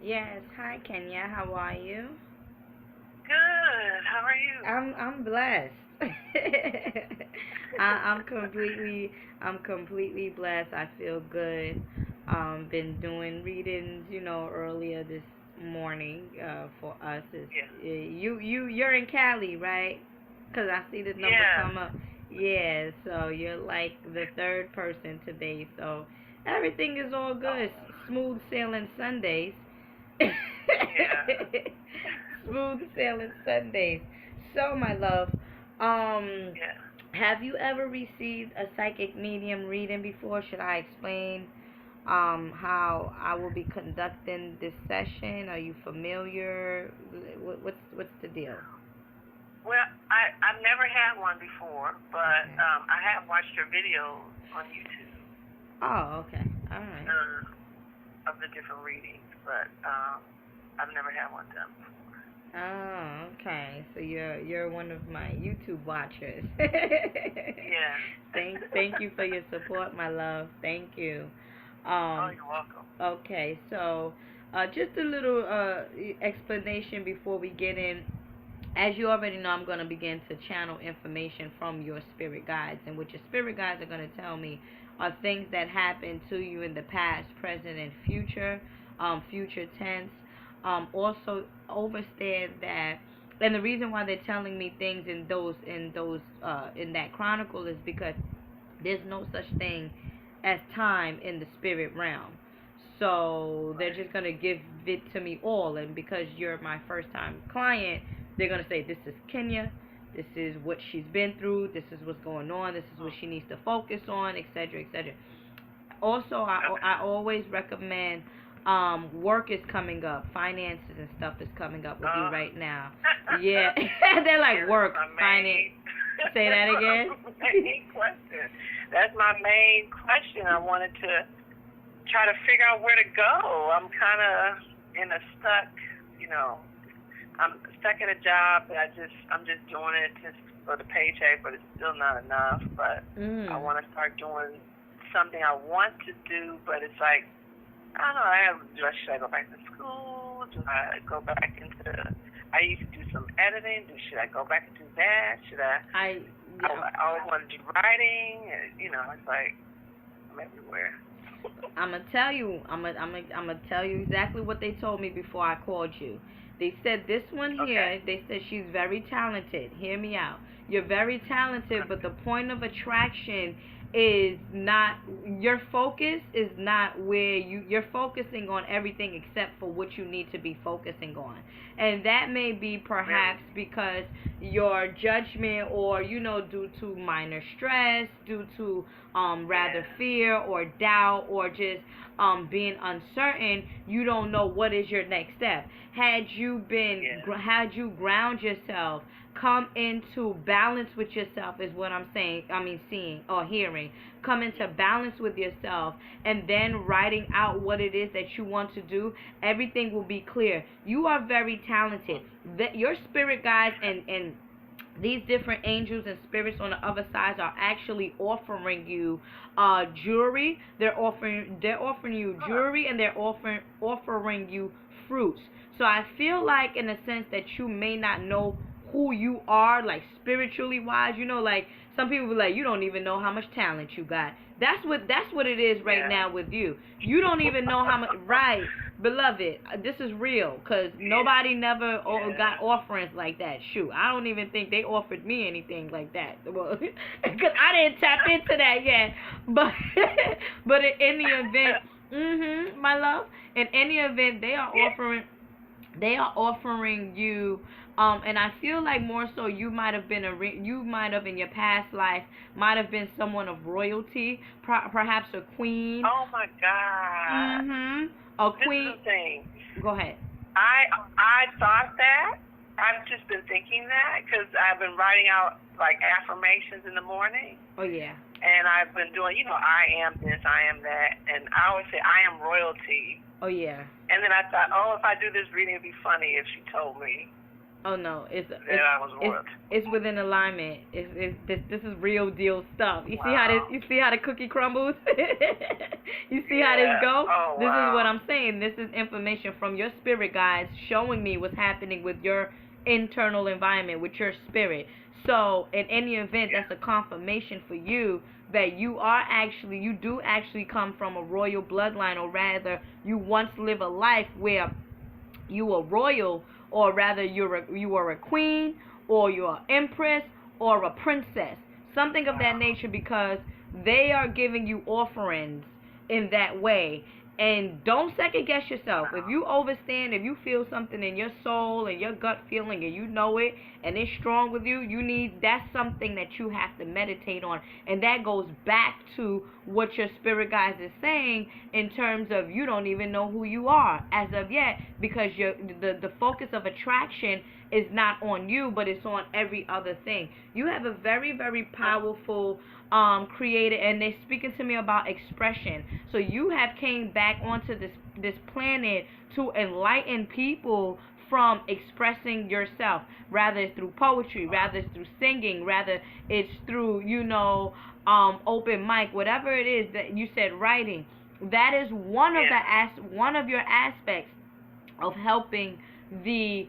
Yes, hi Kenya. How are you? Good. How are you? I'm blessed. I'm completely blessed. I feel good. Been doing readings, earlier this morning. For us is Yeah. you're in Cali, right? 'Cause I see the number Yes. come up. Yeah, so you're like the third person today. So everything is all good. Oh, Smooth sailing Sundays. yeah. Smooth sailing Sundays. So, my love, um, Yeah. have you ever received a psychic medium reading before? Should I explain how I will be conducting this session? Are you familiar? What's the deal? Well, I've never had one before, but Okay. I have watched your videos on YouTube Oh, okay. All right. of the different readings, but I've never had one done before. Oh, okay. So you're one of my YouTube watchers. Yeah. Thank you for your support, my love. Thank you. Oh, Um, you're welcome. okay, so just a little explanation before we get in. As you already know, I'm going to begin to channel information from your spirit guides, and what your spirit guides are going to tell me are things that happened to you in the past, present, and future, future tense. Also, understand that, and the reason why they're telling me things in that chronicle is because there's no such thing as time in the spirit realm. So they're Right. just gonna give it to me all, and because you're my first time client, they're gonna say this is Kenya, this is what she's been through, this is what's going on, this is what Mm. she needs to focus on, etc., etc. Also, Okay. I always recommend work is coming up, finances and stuff is coming up with you Uh, right now. Yeah, they're like yeah, that's work, my finance. main. Say that again. That's my main question. That's my main question. I wanted to try to figure out where to go. I'm kind of in a stuck, you know, I'm stuck in a job that I'm just doing it just for the paycheck, but it's still not enough. But I Mm. want to start doing something I want to do, but it's like I don't know. Should I go back to school? Do I go back into? I used to do some editing. Should I go back and do that? Should I? I yeah. I always want to do writing. It's like I'm everywhere. I'm gonna tell you. I'm gonna tell you exactly what they told me before I called you. They said this one Okay. here. They said she's very talented. Hear me out. You're very talented, but the point of attraction is not your focus is not where you're focusing on everything except for what you need to be focusing on, and that may be Really? perhaps because your judgment, or due to minor stress, due to rather Yeah. fear or doubt, or just being uncertain. You don't know what is your next step. Yeah. Had you ground yourself, come into balance with yourself, is what I'm saying. I mean, seeing or hearing. Come into balance with yourself, and then writing out what it is that you want to do. Everything will be clear. You are very talented. That your spirit guides and these different angels and spirits on the other side are actually offering you jewelry. They're offering you Huh. jewelry, and they're offering you fruits. So I feel like, in a sense, that you may not know who you are, like spiritually wise. Like some people be like, you don't even know how much talent you got. That's what it is right Yeah. now with you. You don't even know how much. Right, beloved, this is real, because Yeah. nobody never Yeah. got offerings like that. Shoot, I don't even think they offered me anything like that. Well, because I didn't tap into that yet. But but in any event, my love, in any event, Yeah. they are offering you, and I feel like more so you might have been you might have, in your past life, might have been someone of royalty, perhaps a queen. Oh my God. A This is queen. the thing. Go ahead. I thought that. I've just been thinking that because I've been writing out like affirmations in the morning, Oh yeah. and I've been doing, I am this, I am that, and I always say I am royalty. Oh yeah. And then I thought, oh, if I do this reading, it'd be funny if she told me Oh no, that I was worth. it's within alignment. This is real deal stuff. You see how Wow. the cookie crumbles? You see how this Yeah. go? Oh, This is what wow. I'm saying. This is information from your spirit guides showing me what's happening with your internal environment, with your spirit. So in any event, Yeah. that's a confirmation for you that you do actually come from a royal bloodline, or rather, you once live a life where you were royal, or rather you were a queen, or you're an empress, or a princess, something of that Wow. nature, because they are giving you offerings in that way. And don't second guess yourself. If Wow. you overstand, if you feel something in your soul and your gut feeling and you know it and it's strong with you, that's something that you have to meditate on. And that goes back to what your spirit guides is saying, in terms of you don't even know who you are as of yet, because the focus of attraction is not on you, but it's on every other thing. You have a very, very powerful creator, and they're speaking to me about expression. So you have came back onto this planet to enlighten people from expressing yourself, rather it's through poetry, rather it's through singing, rather it's through open mic, whatever it is that you said, writing. That is one of your aspects of helping the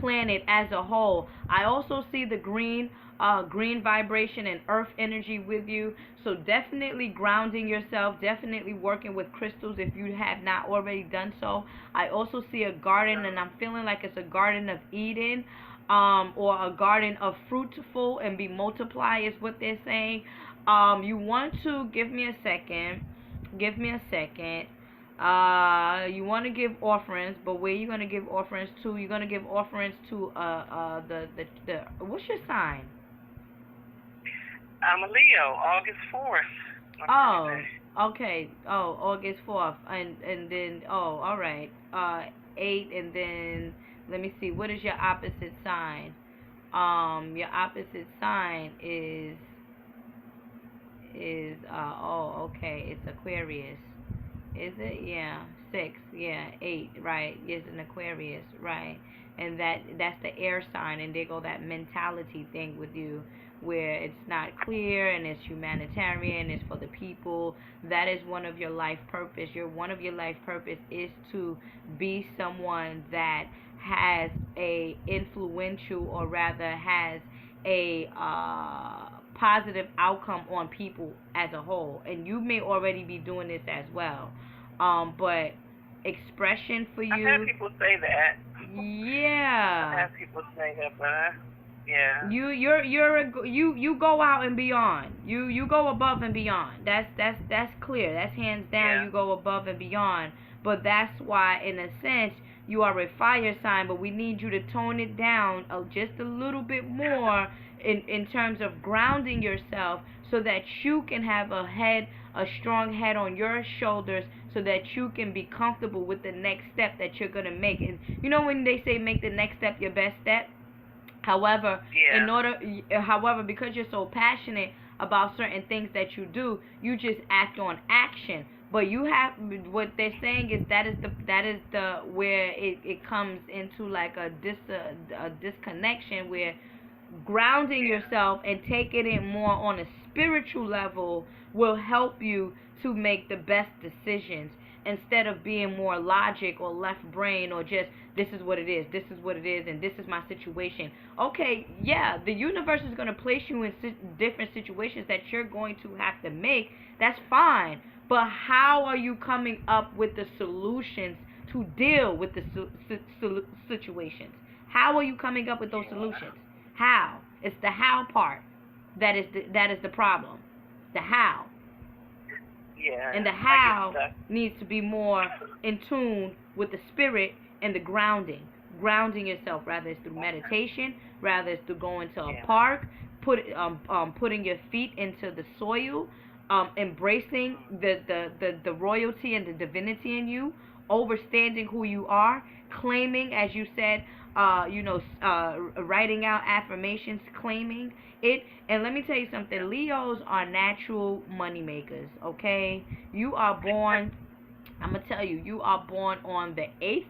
planet as a whole. I also see the green vibration and earth energy with you. So definitely grounding yourself, definitely working with crystals if you have not already done so. I also see a garden, and I'm feeling like it's a garden of Eden, or a garden of fruitful and be multiply is what they're saying. You want to give me a second. Give me a second. You want to give offerings, but where you gonna give offerings to? You're gonna give offerings to the what's your sign? I'm a Leo, August 4th. Oh, okay. Oh, August 4th, and then all right. 8, and then let me see. What is your opposite sign? Your opposite sign is okay. It's Aquarius. Is it? Yeah. 6. Yeah. 8. Right. Is an Aquarius. Right. And that's the air sign, and there go that mentality thing with you, where it's not clear and it's humanitarian, it's for the people. That is one of your life purpose. One of your life purpose is to be someone that has a influential, or rather has a positive outcome on people as a whole. And you may already be doing this as well. But expression for I've had you. people say that. Yeah. I've had people say that, but yeah. You go out and beyond. You go above and beyond. That's clear. That's hands down. Yeah. You go above and beyond. But that's why, in a sense, you are a fire sign. But we need you to tone it down just a little bit more in terms of grounding yourself, so that you can have a strong head on your shoulders, so that you can be comfortable with the next step that you're gonna make. And you know when they say make the next step your best step. However, Yeah. however, because you're so passionate about certain things that you do, you just act on action. But you have, what they're saying is that is the where it comes into like a disconnection, where grounding yourself and taking it more on a spiritual level will help you to make the best decisions, instead of being more logic or left brain, or just this is what it is, and this is my situation. Okay, yeah, the universe is going to place you in different situations that you're going to have to make. That's fine. But how are you coming up with the solutions to deal with the situations? How are you coming up with those solutions? How? It's the how part that is the problem. The how. Yeah. And the how needs to be more in tune with the spirit and the grounding. Grounding yourself, rather it's through meditation, rather it's through going to a park, putting your feet into the soil, embracing the royalty and the divinity in you, overstanding who you are, claiming, as you said, writing out affirmations, claiming it. And let me tell you something, Leos are natural money makers, okay? You are born, I'm going to tell you, you are born on the 8th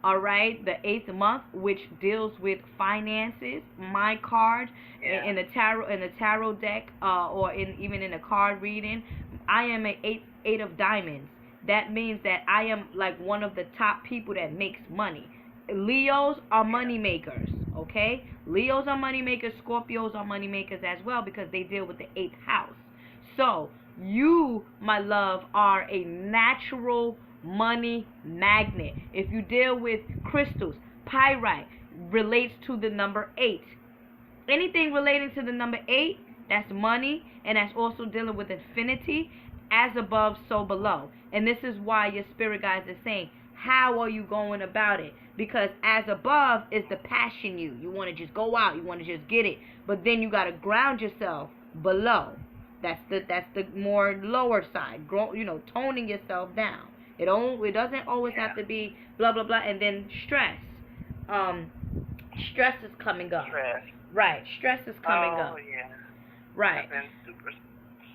All right, the 8th month, which deals with finances. My card in the tarot deck, or even in a card reading, I am a eight of diamonds. That means that I am like one of the top people that makes money. Leos are money makers, okay? Leos are money makers. Scorpios are money makers as well, because they deal with the 8th house. So you, my love, are a natural money magnet. If you deal with crystals, pyrite relates to the number 8. Anything relating to the number 8, that's money, and that's also dealing with infinity, as above, so below. And this is why your spirit guides are saying, how are you going about it? Because as above is the passion you want to just go out, you want to just get it, but then you got to ground yourself below. That's the more lower side, toning yourself down. It doesn't always have to be blah blah blah, and then stress. Stress is coming up. Stress. Right, stress is coming up. Oh yeah. Right. I've been super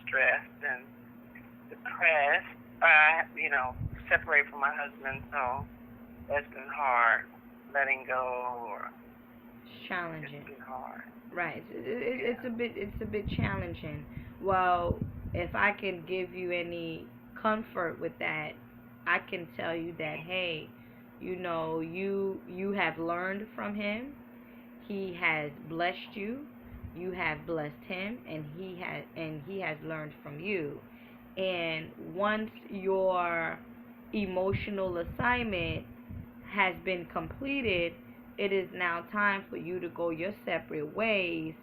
stressed and depressed. Separated from my husband, so that's been hard. Letting go, or it's challenging. It's been hard. Right. It's a bit challenging. Well, if I can give you any comfort with that, I can tell you that, hey, you have learned from him. He has blessed you. You have blessed him, and he has learned from you. And once your emotional assignment has been completed, it is now time for you to go your separate ways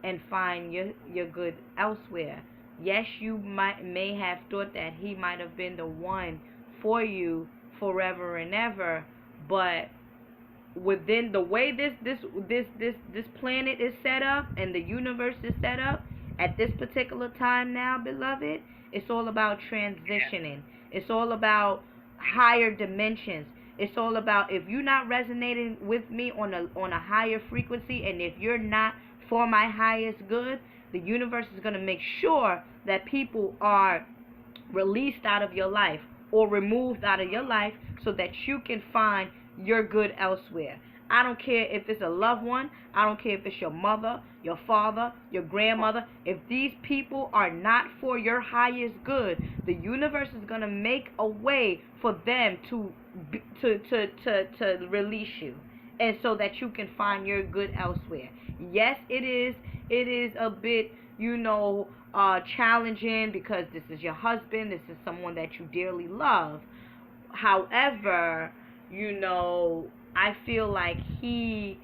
and find your good elsewhere. Yes, you may have thought that he might have been the one for you forever and ever, but within the way this planet is set up and the universe is set up at this particular time now, beloved, it's all about transitioning. It's all about higher dimensions. It's all about, if you're not resonating with me on a higher frequency, and if you're not for my highest good, the universe is going to make sure that people are released out of your life or removed out of your life so that you can find your good elsewhere. I don't care if it's a loved one. I don't care if it's your mother, your father, your grandmother. If these people are not for your highest good, the universe is going to make a way for them to release you, and so that you can find your good elsewhere. Yes, it is a bit, challenging, because this is your husband. This is someone that you dearly love. However, I feel like he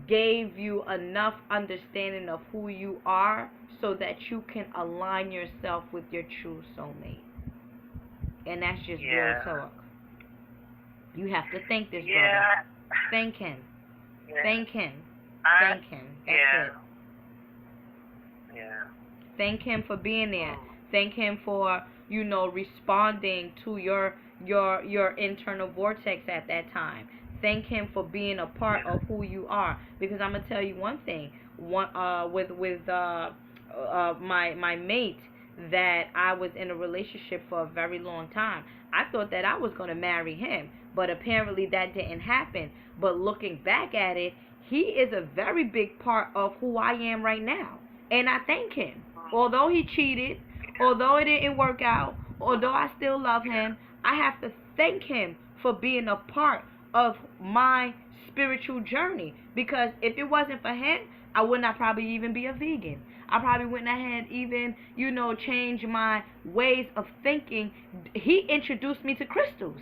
gave you enough understanding of who you are so that you can align yourself with your true soulmate. And that's just real talk. You have to thank this brother. Thank him. Yeah. Thank him. Thank him. That's it. Yeah. Thank him for being there. Thank him for, responding to your internal vortex at that time. Thank him for being a part of who you are. Because I'm gonna tell you one thing. With my mate that I was in a relationship for a very long time, I thought that I was gonna marry him, but apparently that didn't happen. But looking back at it, he is a very big part of who I am right now, and I thank him. Although he cheated, although it didn't work out, although I still love him, I have to thank him for being a part of my spiritual journey. Because if it wasn't for him, I would not probably even be a vegan. I probably wouldn't have even, changed my ways of thinking. He introduced me to crystals.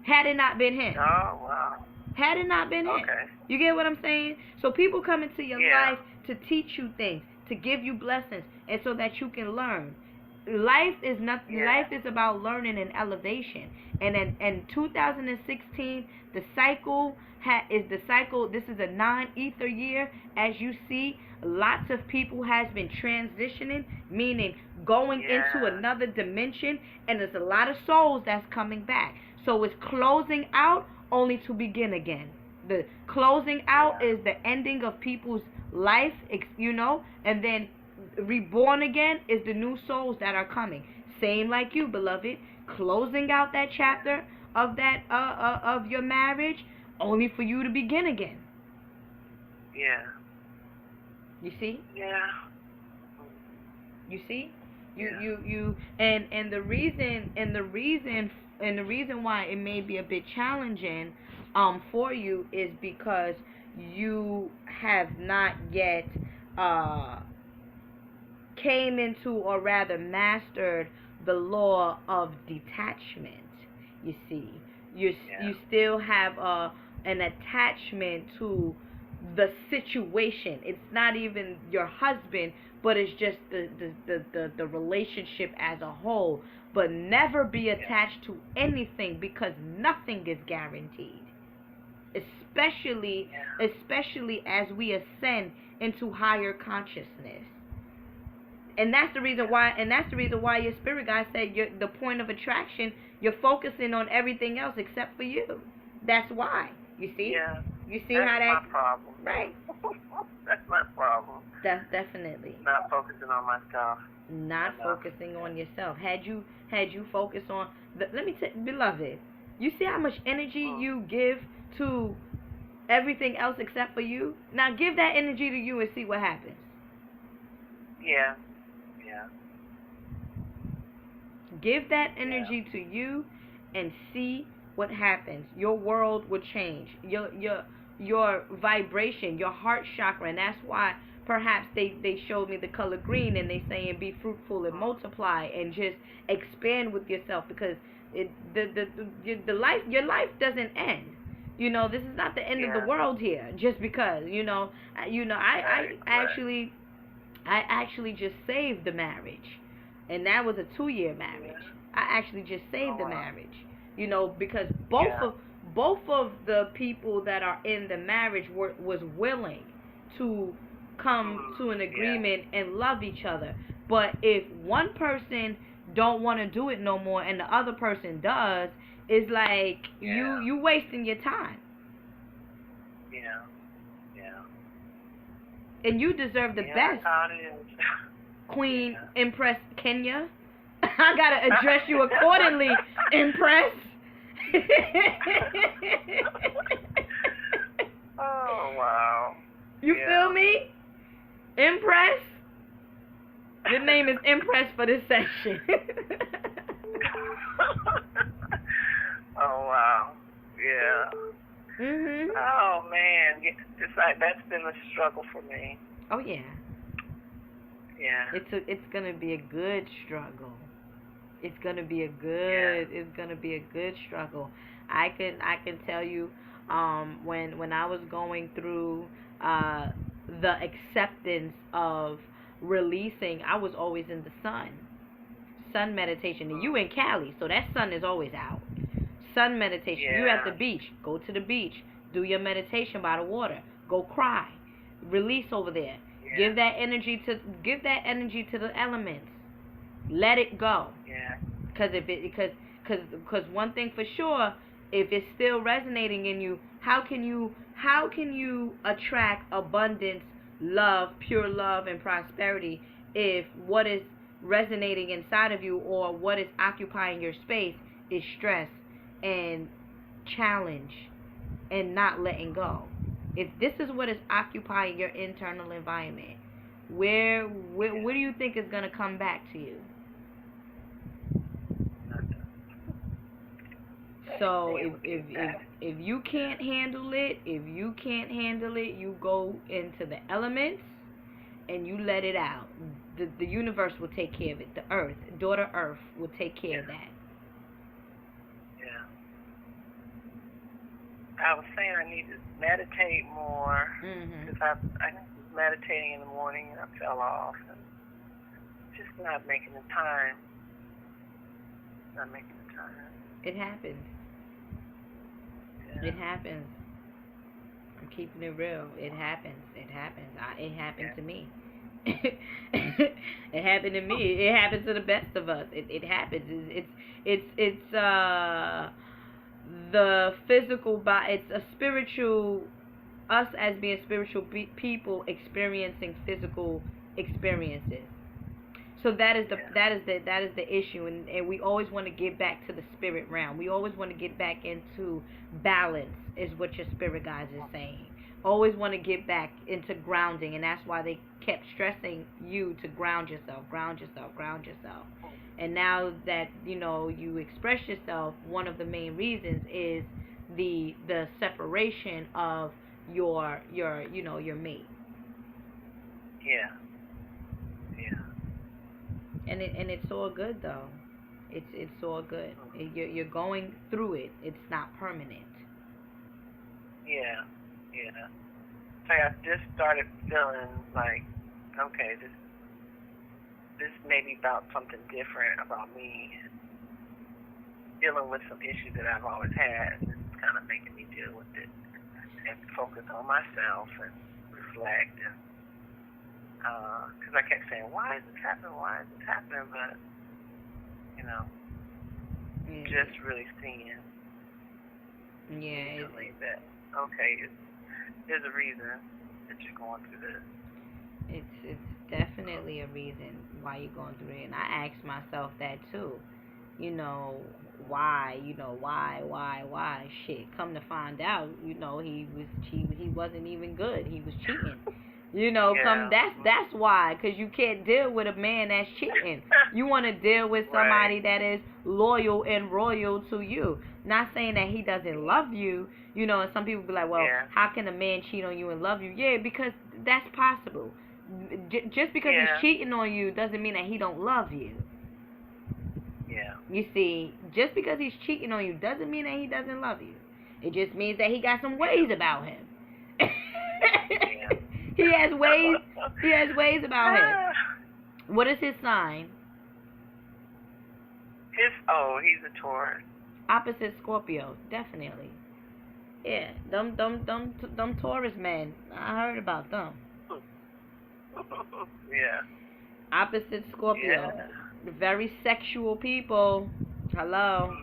Had it not been him. Oh, wow. Had it not been him. You get what I'm saying? So people come into your life to teach you things, to give you blessings, and so that you can learn. Life is nothing. Life is about learning and elevation. And in 2016, the cycle is the cycle. This is a non-ether year. As you see, lots of people has been transitioning, meaning going into another dimension, and there's a lot of souls that's coming back. So it's closing out only to begin again. The closing out is the ending of people's life, and then reborn again is the new souls that are coming. Same like you, beloved. Closing out that chapter of that of your marriage, only for you to begin again. Yeah. You see? Yeah. You see? Yeah. And the reason why it may be a bit challenging for you is because you have not yet uh came into, or rather mastered, the law of detachment. You see, you still have an attachment to the situation. It's not even your husband, but it's just the relationship as a whole. But never be attached to anything, because nothing is guaranteed. Especially as we ascend into higher consciousness. And that's the reason why your spirit guide said the point of attraction, you're focusing on everything else except for you. That's why. You see? Yeah. You see that's how that my problem. Right. That's my problem. That's definitely. Not focusing on myself. Not focusing on yourself. Had you focused on let me tell beloved, you see how much energy you give to everything else except for you? Now give that energy to you and see what happens. Yeah. Yeah. Give that energy to you and see what happens. Your world will change. Your vibration, your heart chakra, and that's why perhaps they showed me the color green, and they saying be fruitful and multiply and just expand with yourself, because the life, your life doesn't end. You know, this is not the end of the world here just because, I actually just saved the marriage, and that was a 2-year marriage. I actually just saved the marriage, because both of the people that are in the marriage was willing to come to an agreement and love each other. But if one person don't want to do it no more and the other person does, it's like you wasting your time. Yeah. Yeah. And you deserve the best. Queen Empress Kenya. I gotta address you accordingly, Empress. Oh, wow. You feel me? Empress? Your name is Empress for this session. Oh, wow. Yeah. Oh, man. It's like that's been a struggle for me. Oh, yeah. Yeah. It's gonna be a good struggle. It's gonna be a good struggle. I can tell you, when I was going through the acceptance of releasing, I was always in the sun meditation, and you in Cali, so that sun is always out. Sun meditation. You at the beach, go to the beach, do your meditation by the water, go cry, release over there. Give that energy to the elements. Let it go. Yeah. Because one thing for sure, if it's still resonating in you, how can you attract abundance, love, pure love, and prosperity if what is resonating inside of you, or what is occupying your space, is stress and challenge and not letting go? If this is what is occupying your internal environment, where do you think is going to come back to you? So if you can't handle it, you go into the elements and you let it out. The universe will take care of it. The earth, daughter Earth, will take care of that. I was saying I need to meditate more, because I was meditating in the morning and I fell off, and just not making the time. It happens. It happens. I'm keeping it real. It happens. It happened to me. It happened to me. It happens to the best of us. It happens. It's the physical body. It's a spiritual, us as being spiritual people experiencing physical experiences. So that is the issue, and we always want to get back to the spirit realm. We always want to get back into balance, is what your spirit guides is saying. Always want to get back into grounding, and that's why they kept stressing you to ground yourself, ground yourself, ground yourself. And now that you express yourself, one of the main reasons is the separation of your mate. Yeah. Yeah. And it's all good though. It's all good. You're going through it. It's not permanent. Yeah. Yeah. So I just started feeling like, okay, this may be about something different about me dealing with some issues that I've always had. And it's kind of making me deal with it and focus on myself and reflect. And because I kept saying, why is this happening? Why is this happening? But just really seeing recently that okay, there's a reason that you're going through this. It's definitely a reason why you're going through it, and I asked myself that too. Why? Why? Shit. Come to find out, he wasn't even good. He was cheating. That's why, because you can't deal with a man that's cheating. You want to deal with somebody that is loyal and royal to you. Not saying that he doesn't love you, and some people be like, well, how can a man cheat on you and love you? Yeah, because that's possible. Just because he's cheating on you doesn't mean that he don't love you. Yeah. You see, just because he's cheating on you doesn't mean that he doesn't love you. It just means that he got some ways about him. He has ways. He has ways about him. What is his sign? He's a Taurus. Opposite Scorpio, definitely. Yeah, them Taurus men. I heard about them. Yeah. Opposite Scorpio. Yeah. Very sexual people. Hello.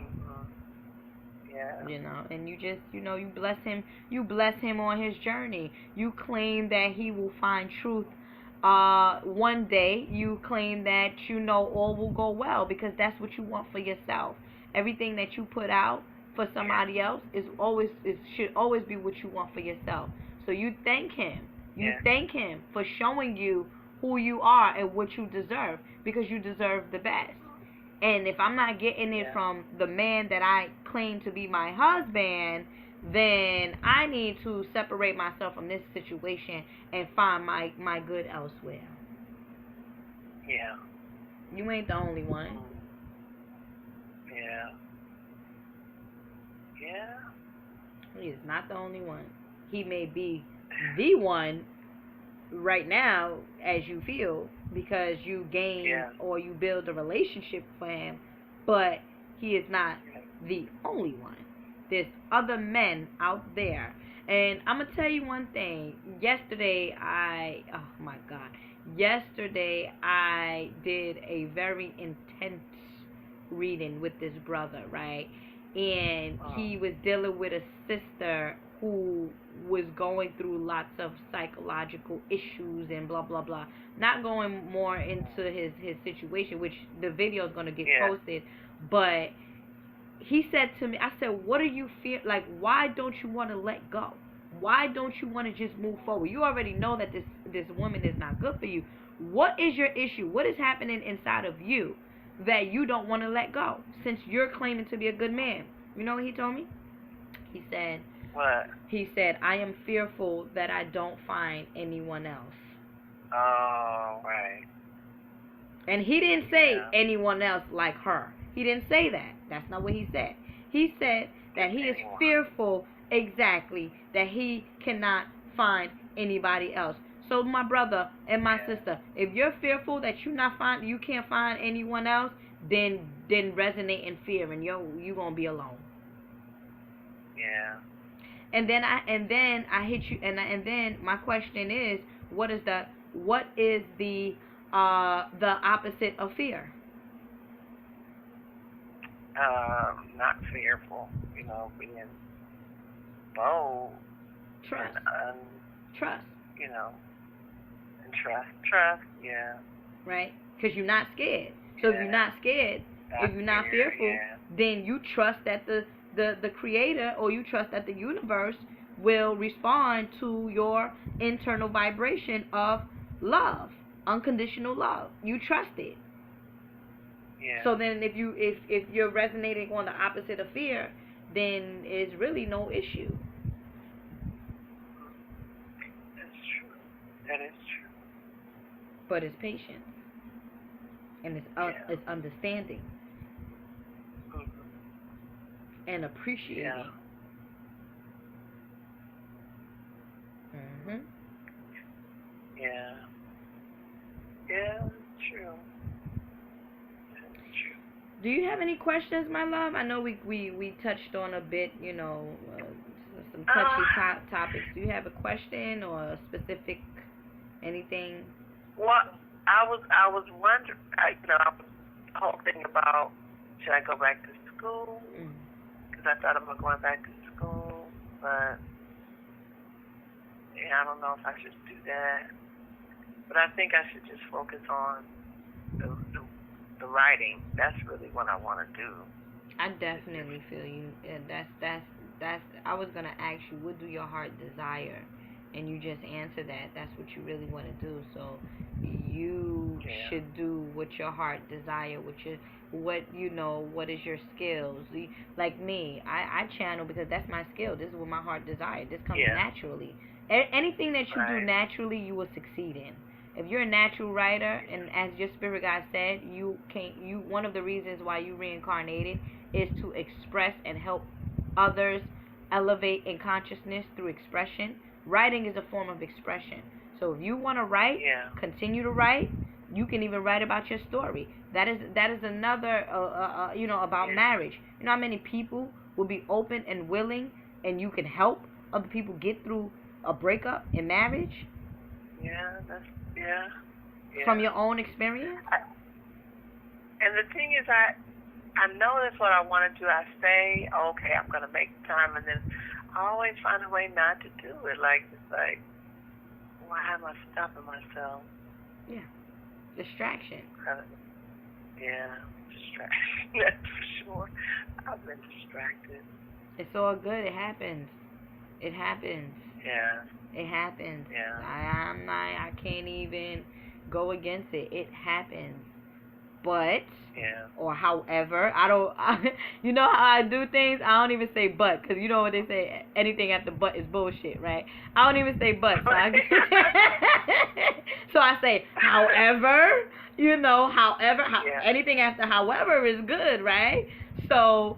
Yeah. And you just, you bless him. You bless him on his journey. You claim that he will find truth. One day you claim that all will go well because that's what you want for yourself. Everything that you put out for somebody else should always be what you want for yourself. So you thank him. You thank him for showing you who you are and what you deserve, because you deserve the best. And if I'm not getting it from the man that I claim to be my husband, then I need to separate myself from this situation and find my good elsewhere. Yeah. You ain't the only one. Yeah. Yeah. He is not the only one. He may be the one right now, as you feel, because you gain or you build a relationship for him, but he is not the only one. There's other men out there. And I'm going to tell you one thing. Yesterday I did a very intense reading with this brother, right? And he was dealing with a sister who was going through lots of psychological issues and blah blah blah. Not going more into his situation, which the video is going to get posted, but he said to me, I said, what do you feel like? Why don't you want to let go? Why don't you want to just move forward? You already know that this woman is not good for you. What is your issue? What is happening inside of you that you don't want to let go, since you're claiming to be a good man? You know what he told me? He said, what? He said, I am fearful that I don't find anyone else. Oh, right. And he didn't say anyone else like her. He didn't say that. That's not what he said. He said that he is fearful, exactly, that he cannot find anybody else. So my brother and my sister, if you're fearful that you can't find anyone else, then resonate in fear, and you gonna be alone. Yeah. And then I hit you, and then my question is, what is the opposite of fear? Not fearful, being bold. Trust. And, trust. And trust, yeah. Right. because you're not scared. So if you're not scared, if you're not fearful, then you trust that the creator, or you trust that the universe will respond to your internal vibration of love, unconditional love. You trust it. Yeah. So then if you're resonating on the opposite of fear, then it's really no issue. That's true. That is true. But it's patience. And it's understanding. And appreciating. Yeah. Yeah. Yeah, that's true. Do you have any questions, my love? I know we touched on a bit, some touchy topics. Do you have a question or a specific anything? Well, I was wondering, the whole thing about should I go back to school? Because I thought about going back to school, but I don't know if I should do that. But I think I should just focus on the writing. That's really what I want to do. I definitely feel you. That's. I was gonna ask you, what do your heart desire, and you just answered that. That's what you really want to do. So you should do what your heart desire. What is your skills? Like me, I channel because that's my skill. This is what my heart desires. This comes naturally. Anything that you do naturally, you will succeed in. If you're a natural writer, and as your spirit guide said, one of the reasons why you reincarnated is to express and help others elevate in consciousness through expression. Writing is a form of expression. So if you want to write, continue to write. You can even write about your story. That is another, about marriage. You know how many people will be open and willing, and you can help other people get through a breakup in marriage? From your own experience? And the thing is, I know that's what I want to do. I say, okay, I'm going to make time, and then I always find a way not to do it. It's like, why am I stopping myself? Yeah. Distraction. Distraction. That's for sure. I've been distracted. It's all good. It happens. It happens. Yeah. It happens. Yeah. I can't even go against it. It happens. But, or however, you know how I do things? I don't even say but, because you know what they say, anything after but is bullshit, right? I don't even say but. So I say, however, anything after however is good, right? So,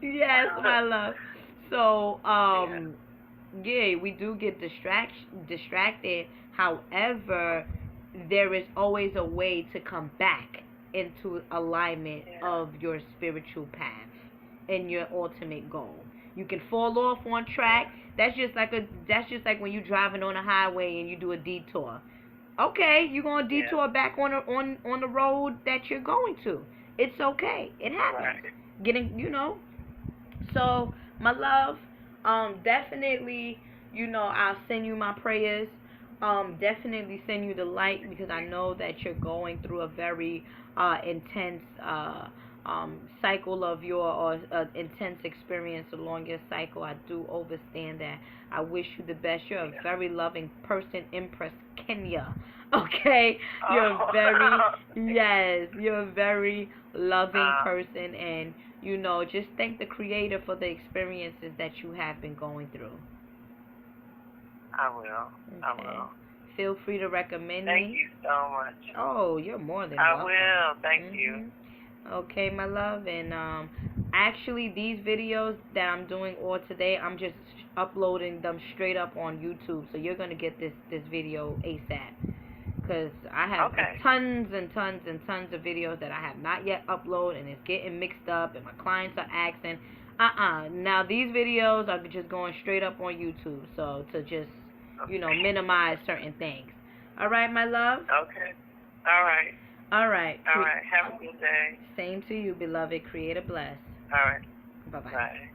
yes, my love. So, we do get distracted. However, there is always a way to come back into alignment of your spiritual path and your ultimate goal. You can fall off on track. That's just like when you're driving on a highway and you do a detour. Okay, you're gonna detour back on the road that you're going to. It's okay. It happens. Right. So my love, definitely, I'll send you my prayers. Definitely send you the light, because I know that you're going through a very intense cycle of intense experience along your cycle. I do understand that. I wish you the best. You're a very loving person, Empress Kenya. Okay? You're a very loving person, and just thank the Creator for the experiences that you have been going through. I will. Okay. I will. Feel free to recommend me. Thank you so much. Oh, you're more than welcome. I will. Thank you. Okay, my love. And actually, these videos that I'm doing all today, I'm just uploading them straight up on YouTube. So you're going to get this video ASAP. Because I have tons and tons and tons of videos that I have not yet uploaded, and it's getting mixed up, and my clients are asking, now these videos are just going straight up on YouTube, so to just, minimize certain things. All right, my love? Okay. All right. All right. All right. Have a good day. Same to you, beloved. Creator bless. All right. Bye-bye. Bye.